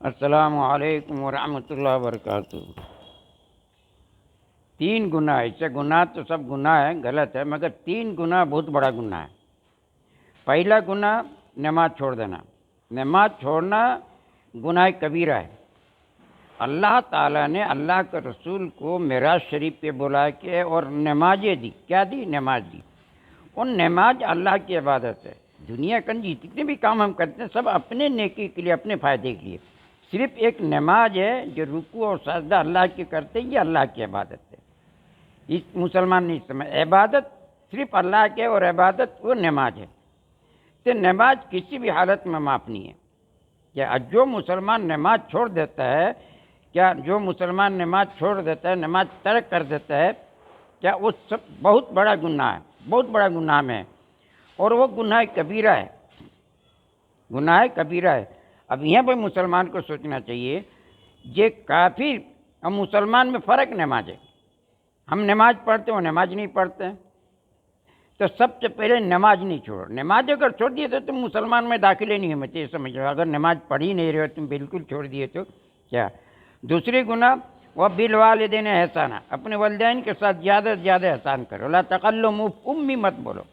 السلام علیکم ورحمۃ اللہ وبرکاتہ۔ تین گناہ، اس سے گناہ تو سب گناہ ہے، غلط ہے، مگر تین گناہ بہت بڑا گناہ ہے۔ پہلا گناہ نماز چھوڑ دینا۔ نماز چھوڑنا گناہ کبیرہ ہے۔ اللہ تعالیٰ نے اللہ کے رسول کو معراج شریف پہ بلا کے اور نمازیں دی۔ کیا دی؟ نماز دی۔ اور نماز اللہ کی عبادت ہے۔ دنیا کے جتنے بھی کام ہم کرتے ہیں سب اپنے نیکی کے لیے، اپنے فائدے کے لیے۔ صرف ایک نماز ہے جو رکوع اور سجدہ اللہ کی کرتے ہیں، یہ اللہ کی عبادت ہے۔ اس مسلمان نہیں سمجھ، عبادت صرف اللہ کے، اور عبادت وہ نماز ہے۔ تو نماز کسی بھی حالت میں معاف نہیں ہے۔ کیا جو مسلمان نماز چھوڑ دیتا ہے، نماز ترک کر دیتا ہے، کیا وہ سب بہت بڑا گناہ ہے، بہت بڑا گناہ میں ہے، اور وہ گناہ کبیرہ ہے، گناہ کبیرہ ہے۔ اب یہاں پہ مسلمان کو سوچنا چاہیے، یہ کافر اور مسلمان میں فرق نماز ہے۔ ہم نماز پڑھتے ہیں، وہ نماز نہیں پڑھتے ہیں، تو سب سے پہلے نماز نہیں چھوڑو۔ نماز اگر چھوڑ دیے تو تم مسلمان میں داخلے نہیں ہوتے، یہ سمجھ لو۔ اگر نماز پڑھ ہی نہیں رہے ہو، تم بالکل چھوڑ دیے تو کیا؟ دوسری گناہ وہ بالوالدین احسانہ، اپنے والدین کے ساتھ زیادہ سے زیادہ احسان کرو۔ لا تقلموا امی مت بولو۔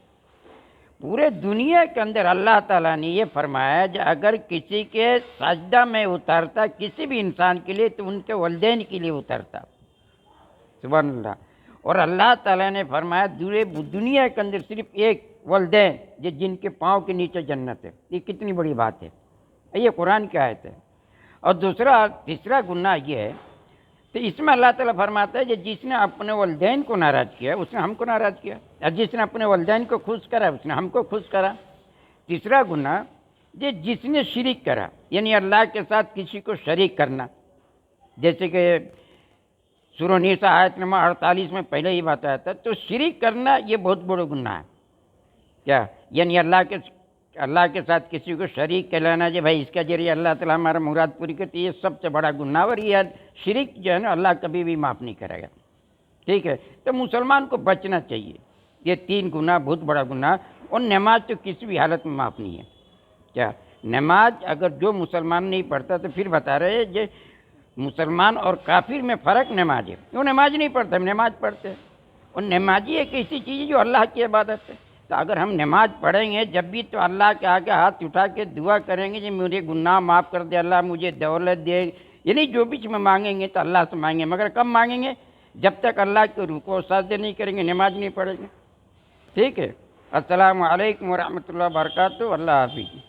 پورے دنیا کے اندر اللہ تعالیٰ نے یہ فرمایا کہ اگر کسی کے سجدہ میں اترتا کسی بھی انسان کے لیے، تو ان کے والدین کے لیے اترتا۔ سبحان اللہ۔ اور اللہ تعالیٰ نے فرمایا دنیا کے اندر صرف ایک والدین جن کے پاؤں کے نیچے جنت ہے۔ یہ کتنی بڑی بات ہے، یہ قرآن کی آیت ہے۔ اور تیسرا گناہ یہ ہے، تو اس میں اللہ تعالیٰ فرماتا ہے کہ جس نے اپنے والدین کو ناراض کیا اس نے ہم کو ناراض کیا، اور جس نے اپنے والدین کو خوش کرا اس نے ہم کو خوش کرا۔ تیسرا گناہ جس نے شریک کرا، یعنی اللہ کے ساتھ کسی کو شریک کرنا، جیسے کہ سورہ نساء آیت نمبر 48 میں پہلے ہی بتایا تھا، تو شریک کرنا یہ بہت بڑا گناہ ہے۔ کیا؟ یعنی اللہ کے ساتھ کسی کو شریک کہلانا، جو بھائی اس کے ذریعے اللہ تعالیٰ ہمارا مراد پوری کرتی ہے، یہ سب سے بڑا گناہ، اور یہ شرک جو ہے نا اللہ کبھی بھی معاف نہیں کرے گا۔ ٹھیک ہے، تو مسلمان کو بچنا چاہیے یہ تین گناہ، بہت بڑا گناہ۔ اور نماز تو کسی بھی حالت میں معاف نہیں ہے۔ کیا؟ نماز اگر جو مسلمان نہیں پڑھتا، تو پھر بتا رہے ہیں مسلمان اور کافر میں فرق نماز ہے۔ وہ نماز نہیں پڑھتا، ہم نماز پڑھتے ہیں، اور نمازی ایک ایسی چیز ہے جو اللہ کی عبادت ہے۔ تو اگر ہم نماز پڑھیں گے جب بھی، تو اللہ کے آگے ہاتھ اٹھا کے دعا کریں گے کہ مجھے گناہ معاف کر دے اللہ، مجھے دولت دے، یعنی جو بھی چیز میں مانگیں گے تو اللہ سے مانگیں گے، مگر کب مانگیں گے؟ جب تک اللہ کے رکوع سجدے نہیں کریں گے، نماز نہیں پڑھیں گے۔ ٹھیک ہے۔ السلام علیکم ورحمۃ اللہ وبرکاتہ۔ اللہ حافظ۔